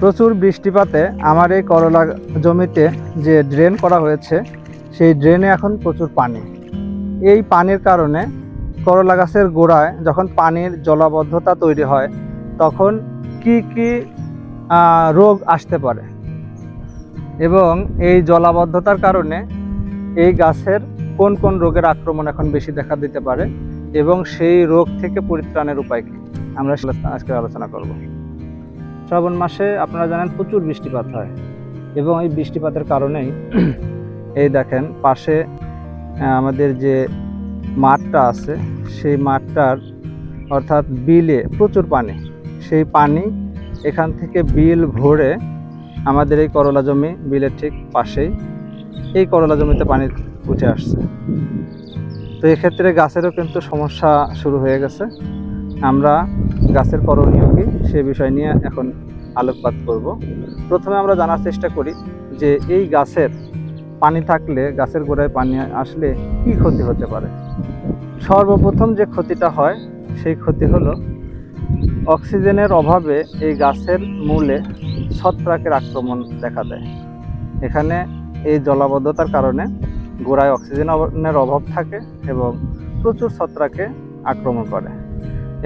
প্রচুর বৃষ্টিপাতে আমার এই করলা জমিতে যে ড্রেন করা হয়েছে সেই ড্রেনে এখন প্রচুর পানি। এই পানির কারণে করলা গাছের গোড়ায় যখন পানির জলাবদ্ধতা তৈরি হয় তখন কি কি রোগ আসতে পারে এবং এই জলাবদ্ধতার কারণে এই গাছের কোন কোন রোগের আক্রমণ এখন বেশি দেখা দিতে পারে এবং সেই রোগ থেকে পরিত্রাণের উপায় কি আমরা আজকে আলোচনা করব। শ্রাবণ মাসে আপনারা জানেন প্রচুর বৃষ্টিপাত হয় এবং এই বৃষ্টিপাতের কারণেই এই দেখেন পাশে আমাদের যে মাঠটা আছে সেই মাঠটার অর্থাৎ বিলে প্রচুর পানি। সেই পানি এখান থেকে বিল ভরে আমাদের এই করলা জমি বিলের ঠিক পাশেই এই করলা জমিতে পানি উঠে আসছে। তো এক্ষেত্রে গাছেরও কিন্তু সমস্যা শুরু হয়ে গেছে। আমরা গাছের করণীয় কি সে বিষয় নিয়ে এখন আলোকপাত করব। প্রথমে আমরা জানার চেষ্টা করি যে এই গাছের পানি থাকলে, গাছের গোড়ায় পানি আসলে কি ক্ষতি হতে পারে। সর্বপ্রথম যে ক্ষতিটা হয় সেই ক্ষতি হলো অক্সিজেনের অভাবে এই গাছের মূলে ছত্রাকের আক্রমণ দেখা দেয়। এখানে এই জলাবদ্ধতার কারণে গোড়ায় অক্সিজেনের অভাব থাকে এবং প্রচুর ছত্রাকে আক্রমণ করে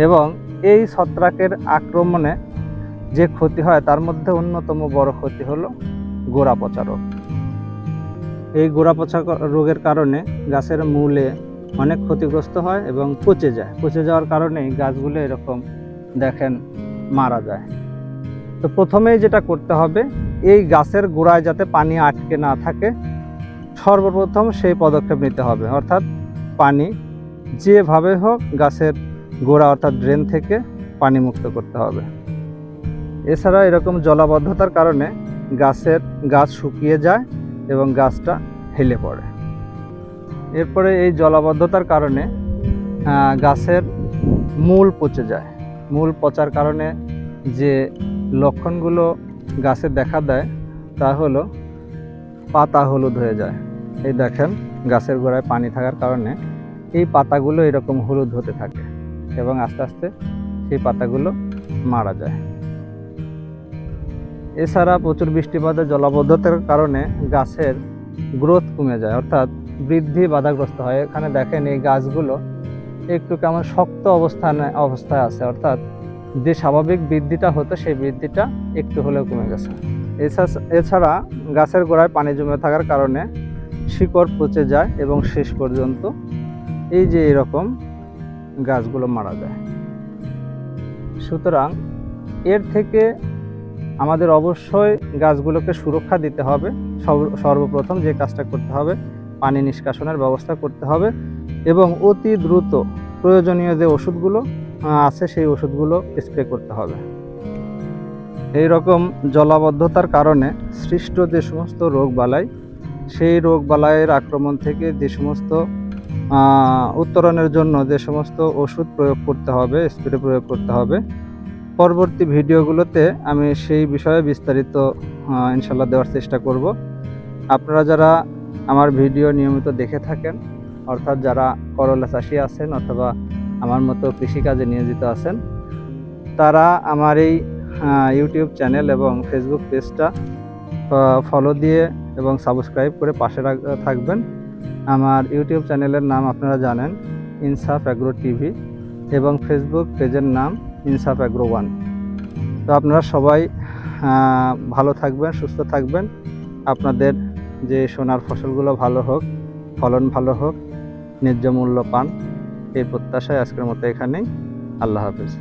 এবং এই ছত্রাকের আক্রমণে যে ক্ষতি হয় তার মধ্যে অন্যতম বড় ক্ষতি হলো গোড়া পচা রোগ। এই গোড়া পচা রোগের কারণে গাছের মূলে অনেক ক্ষতিগ্রস্ত হয় এবং পচে যায়। পচে যাওয়ার কারণেই গাছগুলো এরকম দেখেন মারা যায়। তো প্রথমেই যেটা করতে হবে, এই গাছের গোড়ায় যাতে পানি আটকে না থাকে সর্বপ্রথম সেই পদক্ষেপ নিতে হবে, অর্থাৎ পানি যেভাবে হোক গাছের গোড়া অর্থাৎ ড্রেন থেকে পানি মুক্ত করতে হবে। এছাড়া এরকম জলাবদ্ধতার কারণে গাছ শুকিয়ে যায় এবং গাছটা হেলে পড়ে। এরপরে এই জলাবদ্ধতার কারণে গাছের মূল পচে যায়। মূল পচার কারণে যে লক্ষণগুলো গাছে দেখা দেয় তা হলো পাতা হলুদ হয়ে যায়। এই দেখেন গাছের গোড়ায় পানি থাকার কারণে এই পাতাগুলো এরকম হলুদ হতে থাকে এবং আস্তে আস্তে সেই পাতাগুলো মারা যায়। এছাড়া প্রচুর বৃষ্টিপাতে জলাবদ্ধতার কারণে গাছের গ্রোথ কমে যায়, অর্থাৎ বৃদ্ধি বাধাগ্রস্ত হয়। এখানে দেখেন এই গাছগুলো একটু কেমন শক্ত অবস্থায় আছে, অর্থাৎ যে স্বাভাবিক বৃদ্ধিটা হতো সেই বৃদ্ধিটা একটু হলেও কমে গেছে। এছাড়া গাছের গোড়ায় পানি জমে থাকার কারণে শিকড় পচে যায় এবং শেষ পর্যন্ত এই যে এরকম গাছগুলো মারা যায়। সুতরাং এর থেকে আমাদের অবশ্যই গাছগুলোকে সুরক্ষা দিতে হবে। সর্বপ্রথম যে কাজটা করতে হবে, পানি নিষ্কাশনের ব্যবস্থা করতে হবে এবং অতি দ্রুত প্রয়োজনীয় যে ওষুধগুলো আছে সেই ওষুধগুলো স্প্রে করতে হবে। এই রকম জলাবদ্ধতার কারণে সৃষ্ট যে সমস্ত রোগবালাই, সেই রোগবালাইয়ের আক্রমণ থেকে যে সমস্ত উত্তরণের জন্য যে সমস্ত ওষুধ প্রয়োগ করতে হবে, স্প্রে প্রয়োগ করতে হবে, পরবর্তী ভিডিওগুলোতে আমি সেই বিষয়ে বিস্তারিত ইনশাল্লাহ দেওয়ার চেষ্টা করব। আপনারা যারা আমার ভিডিও নিয়মিত দেখে থাকেন, অর্থাৎ যারা করলা চাষি আছেন অথবা আমার মতো কৃষিকাজে নিয়োজিত আছেন, তারা আমার এই ইউটিউব চ্যানেল এবং ফেসবুক পেজটা ফলো দিয়ে এবং সাবস্ক্রাইব করে পাশে থাকবেন। আমার ইউটিউব চ্যানেলের নাম আপনারা জানেন, ইনসাফ অ্যাগ্রো টিভি, এবং ফেসবুক পেজের নাম ইনসাফ অ্যাগ্রো 1। তো আপনারা সবাই ভালো থাকবেন, সুস্থ থাকবেন। আপনাদের যে সোনার ফসলগুলো ভালো হোক, ফলন ভালো হোক, ন্যায্য মূল্য পান, এই প্রত্যাশায় আজকের মতো এখানেই। আল্লাহ হাফেজ।